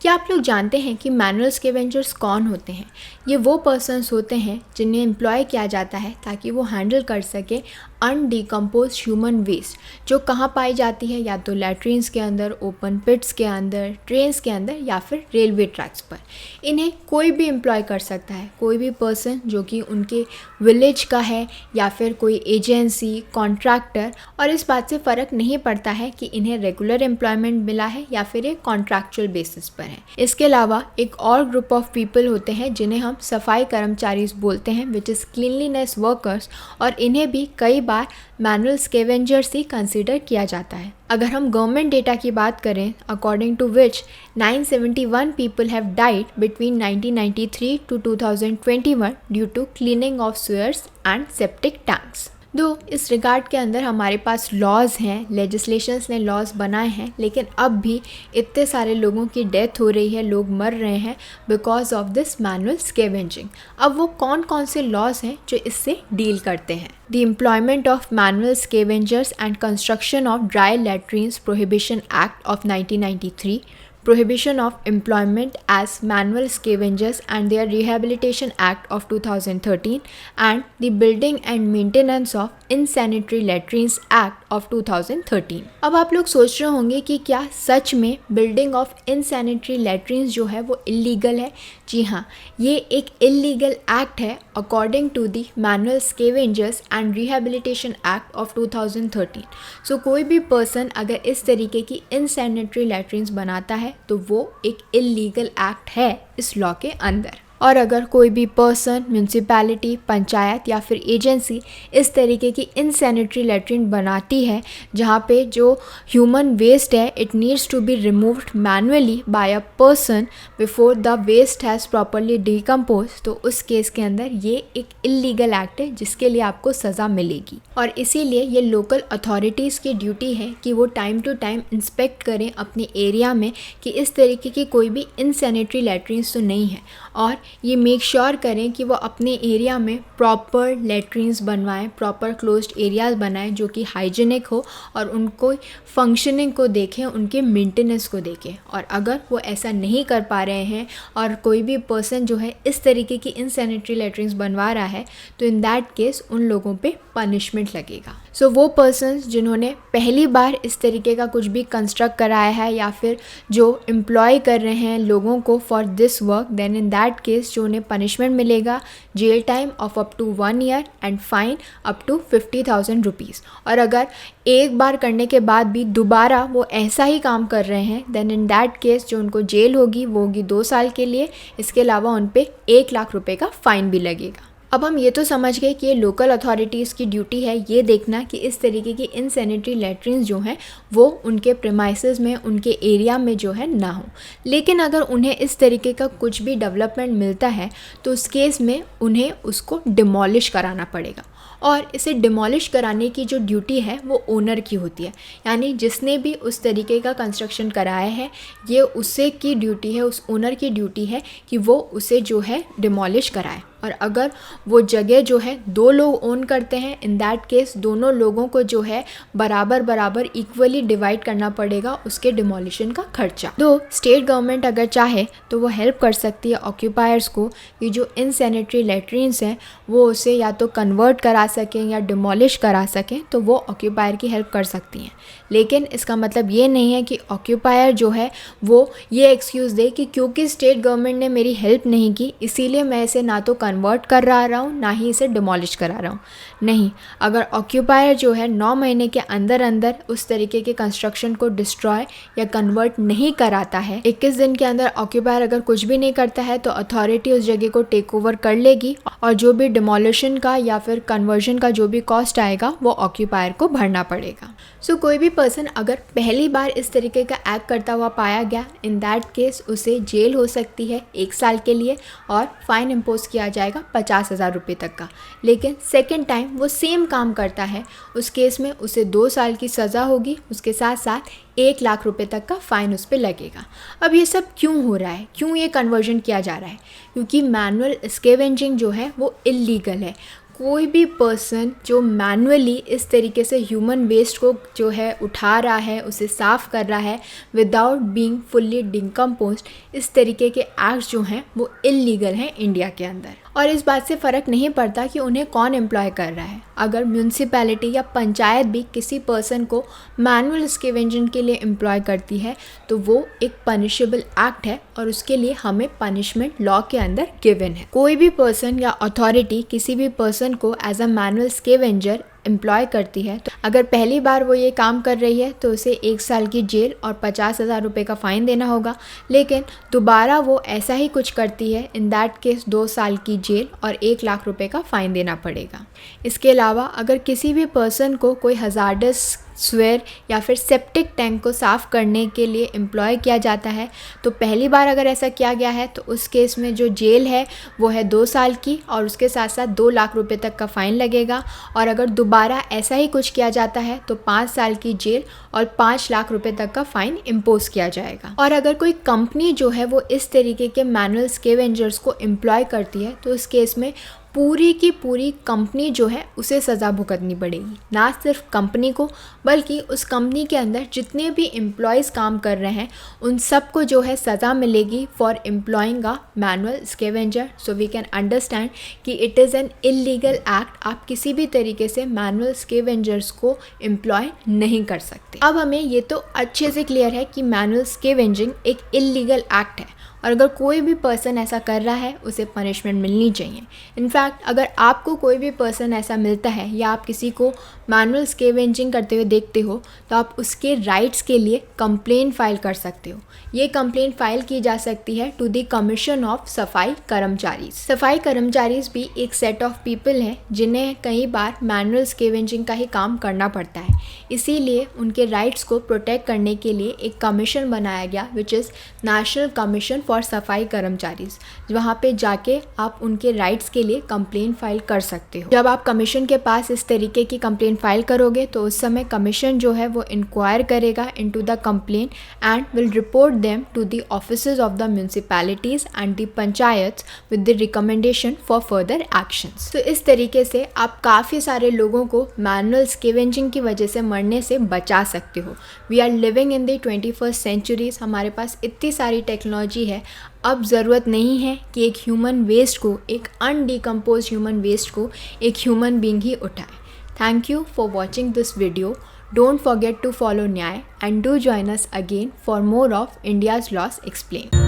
क्या आप लोग जानते हैं कि मैनुअल स्कैवेंजर्स कौन होते हैं? ये वो पर्सन्स होते हैं जिन्हें एम्प्लॉय किया जाता है ताकि वो हैंडल कर सके अनडिकम्पोज ह्यूमन वेस्ट, जो कहाँ पाई जाती है, या तो लैट्रिन्स के अंदर, ओपन पिट्स के अंदर, ट्रेन्स के अंदर, या फिर रेलवे ट्रैक्स पर। इन्हें कोई भी एम्प्लॉय कर सकता है, कोई भी पर्सन जो कि उनके विलेज का है या फिर कोई एजेंसी, कॉन्ट्रैक्टर। और इस बात से फ़र्क नहीं पड़ता है कि इन्हें रेगुलर एम्प्लॉयमेंट मिला है या फिर एक कॉन्ट्रैक्चुअल बेसिस पर है। इसके अलावा एक और ग्रुप ऑफ पीपल होते हैं जिन्हें हम सफाई कर्मचारी बोलते हैं, विच इज़ क्लीनलीनेस वर्कर्स, और इन्हें भी कई बार मैनुअल स्कैवेंजर्स ही कंसिडर किया जाता है। अगर हम गवर्नमेंट डेटा की बात करें, according to which 971 people have died between 1993 to 2021 due to cleaning of sewers and septic tanks. दो इस रिगार्ड के अंदर हमारे पास लॉज हैं, लेजिस्लेशंस ने लॉज बनाए हैं, लेकिन अब भी इतने सारे लोगों की डेथ हो रही है, लोग मर रहे हैं because of this manual scavenging. अब वो कौन कौन से लॉज हैं जो इससे डील करते हैं? The employment of manual scavengers and construction of dry latrines prohibition act of 1993, Prohibition of Employment as Manual Scavengers and their Rehabilitation Act of 2013, and the Building and Maintenance of Insanitary Latrines Act of 2013। अब आप लोग सोच रहे होंगे कि क्या सच में building of इनसैनिटरी latrines जो है वो इलीगल है? जी हाँ, ये एक इलीगल एक्ट है according to the manual scavengers and rehabilitation act of 2013। So कोई भी पर्सन अगर इस तरीके की इनसैनिटरी लैट्रिन्स बनाता है तो वो एक इलीगल एक्ट है इस लॉ के अंदर। और अगर कोई भी पर्सन, म्यूनसिपैलिटी, पंचायत या फिर एजेंसी इस तरीके की इनसैनिटरी लैट्रिन बनाती है जहाँ पे जो ह्यूमन वेस्ट है it needs to be removed manually by a person before the waste has properly decompose, तो उस केस के अंदर ये एक इलीगल एक्ट है जिसके लिए आपको सज़ा मिलेगी। और इसीलिए ये लोकल अथॉरिटीज़ की ड्यूटी है कि वो टाइम टू टाइम इंस्पेक्ट करें अपने एरिया में कि इस तरीके की कोई भी इनसैनिटरी लैट्रिन्स तो नहीं है, और ये मेक श्योर करें कि वो अपने एरिया में प्रॉपर लेट्रिन्स बनवाएं, प्रॉपर क्लोज्ड एरियाज बनाएं जो कि हाइजीनिक हो, और उनको फंक्शनिंग को देखें, उनके मेंटेनेंस को देखें। और अगर वो ऐसा नहीं कर पा रहे हैं और कोई भी पर्सन जो है इस तरीके की इनसैनिटरी लेट्रिन्स बनवा रहा है, तो इन दैट केस उन लोगों पे पनिशमेंट लगेगा। सो वो पर्सन्स जिन्होंने पहली बार इस तरीके का कुछ भी कंस्ट्रक्ट कराया है या फिर जो एम्प्लॉय कर रहे हैं लोगों को for this work, then in that case जो उन्हें पनिशमेंट मिलेगा jail time of up to 1 year and fine up to 50,000 rupees. और अगर एक बार करने के बाद भी दोबारा वो ऐसा ही काम कर रहे हैं, देन इन दैट केस जो उनको जेल होगी वो होगी 2 साल के लिए। इसके अलावा उन पे 1 लाख रुपए का फ़ाइन भी लगेगा। अब हम ये तो समझ गए कि ये लोकल अथॉरिटीज़ की ड्यूटी है ये देखना कि इस तरीके की इनसैनिटरी लैट्रिन्स जो हैं वो उनके प्रेमाइसेस में, उनके एरिया में जो है ना हो। लेकिन अगर उन्हें इस तरीके का कुछ भी डेवलपमेंट मिलता है तो उस केस में उन्हें उसको डिमोलिश कराना पड़ेगा, और इसे डिमोलिश कराने की जो ड्यूटी है वो ओनर की होती है। यानी जिसने भी उस तरीके का कंस्ट्रक्शन कराया है ये उसे की ड्यूटी है, उस ओनर की ड्यूटी है कि वो उसे जो है डिमोलिश कराए। और अगर वो जगह जो है 2 लोग ओन करते हैं, इन दैट केस दोनों लोगों को जो है बराबर बराबर इक्वली डिवाइड करना पड़ेगा उसके डिमोलिशन का खर्चा। दो स्टेट गवर्नमेंट अगर चाहे तो वो हेल्प कर सकती है ऑक्यूपायर्स को कि जो इनसैनिटरी लैट्रिन्स हैं वो उसे या तो कन्वर्ट करा सकें या डिमोलिश करा सकें, तो वो ऑक्यूपायर की हेल्प कर सकती हैं। लेकिन इसका मतलब ये नहीं है कि ऑक्यूपायर जो है वो ये एक्सक्यूज़ दे कि क्योंकि स्टेट गवर्नमेंट ने मेरी हेल्प नहीं की इसीलिए मैं इसे ना तो कन्वर्ट कर रहा हूँ ना ही इसे डिमोलिश करा रहा हूँ। नहीं, अगर ऑक्यूपायर जो है 9 महीने के अंदर अंदर उस तरीके के कंस्ट्रक्शन को डिस्ट्रॉय या कन्वर्ट नहीं कराता है, 21 दिन के अंदर ऑक्यूपायर अगर कुछ भी नहीं करता है तो अथॉरिटी उस जगह को टेक ओवर कर लेगी, और जो भी डिमोलिशन का या फिर कन्वर्जन का जो भी कॉस्ट आएगा वो ऑक्यूपायर को भरना पड़ेगा। सो कोई भी पर्सन अगर पहली बार इस तरीके का एक्ट करता हुआ पाया गया, इन दैट केस उसे जेल हो सकती है 1 साल के लिए, और फाइन इम्पोज किया जाएगा 50,000 रुपये तक का। लेकिन सेकेंड टाइम वो सेम काम करता है उस केस में उसे 2 साल की सज़ा होगी, उसके साथ साथ 1 लाख रुपए तक का फ़ाइन उस पर लगेगा। अब ये सब क्यों हो रहा है, क्यों ये कन्वर्जन किया जा रहा है? क्योंकि मैनुअल स्कैवेंजिंग जो है वो इलीगल है। कोई भी पर्सन जो मैनुअली इस तरीके से ह्यूमन वेस्ट को जो है उठा रहा है, उसे साफ़ कर रहा है विदाउट बीइंग फुल्ली डिकम्पोज्ड, इस तरीके के एक्ट्स जो हैं वो इलीगल हैं इंडिया के अंदर। और इस बात से फ़र्क नहीं पड़ता कि उन्हें कौन एम्प्लॉय कर रहा है। अगर म्यूनसिपैलिटी या पंचायत भी किसी पर्सन को मैनुअल स्कैवेंजिंग के लिए एम्प्लॉय करती है तो वो एक पनिशेबल एक्ट है और उसके लिए हमें पनिशमेंट लॉ के अंदर गिवन है। कोई भी पर्सन या अथॉरिटी किसी भी पर्सन को as a manual scavenger employ करती है तो अगर पहली बार वो ये काम कर रही है तो उसे 1 साल की जेल और 50,000 रुपये का फ़ाइन देना होगा। लेकिन दोबारा वो ऐसा ही कुछ करती है, इन दैट केस 2 साल की जेल और 1 लाख रुपये का फ़ाइन देना पड़ेगा। इसके अलावा अगर किसी भी पर्सन को कोई हज़ार्डस स्वेर या फिर सेप्टिक टैंक को साफ़ करने के लिए एम्प्लॉय किया जाता है तो पहली बार अगर ऐसा किया गया है तो उस केस में जो जेल है वो है 2 साल की और उसके साथ साथ 2 लाख रुपए तक का फ़ाइन लगेगा। और अगर दोबारा ऐसा ही कुछ किया जाता है तो 5 साल की जेल और 5 लाख रुपए तक का फ़ाइन इम्पोज किया जाएगा। और अगर कोई कंपनी जो है वो इस तरीके के मैनुअल स्कैवेंजर्स को एम्प्लॉय करती है तो उस केस में पूरी की पूरी कंपनी जो है उसे सज़ा भुगतनी पड़ेगी। ना सिर्फ कंपनी को बल्कि उस कंपनी के अंदर जितने भी एम्प्लॉयज़ काम कर रहे हैं उन सबको जो है सज़ा मिलेगी for employing a manual scavenger. So we can understand कि it is an illegal act. आप किसी भी तरीके से मैनुअल स्कैवेंजर्स को एम्प्लॉय नहीं कर सकते। अब हमें ये तो अच्छे से क्लियर है कि मैनुअल स्कैवेंजिंग एक इलीगल एक्ट है और अगर कोई भी पर्सन ऐसा कर रहा है उसे पनिशमेंट मिलनी चाहिए। इनफैक्ट अगर आपको कोई भी पर्सन ऐसा मिलता है या आप किसी को मैनुअल स्कैवेंजिंग करते हुए देखते हो तो आप उसके राइट्स के लिए कंप्लेंट फाइल कर सकते हो। ये कंप्लेंट फाइल की जा सकती है टू द कमीशन ऑफ सफाई कर्मचारी। सफाई कर्मचारी भी एक सेट ऑफ पीपल हैं जिन्हें कई बार मैनुअल स्कैवेंजिंग का ही काम करना पड़ता है। इसीलिए उनके राइट्स को प्रोटेक्ट करने के लिए एक कमीशन बनाया गया which is national commission for सफाई कर्मचारी। वहाँ पे जाके आप उनके राइट्स के लिए कंप्लेंट फाइल कर सकते हो। जब आप कमीशन के पास इस तरीके की कंप्लेंट फाइल करोगे तो उस समय कमीशन जो है वो इंक्वायर करेगा into the complaint and will report them to the offices of the municipalities and the panchayat with the recommendation for further actions. तो इस तरीके से आप काफ़ी सारे लोगों को मैनुअल स्कैवेंजिंग की वजह से मरने से बचा सकते हो। We are living in the 21st centuries. हमारे पास इतनी सारी टेक्नोलॉजी है, अब ज़रूरत नहीं है कि एक ह्यूमन वेस्ट को, एक अनडिकम्पोज ह्यूमन वेस्ट को एक ह्यूमन बीइंग ही उठाए। Thank you for watching this video. Don't forget to follow Nyay and do join us again for more of India's Laws Explained.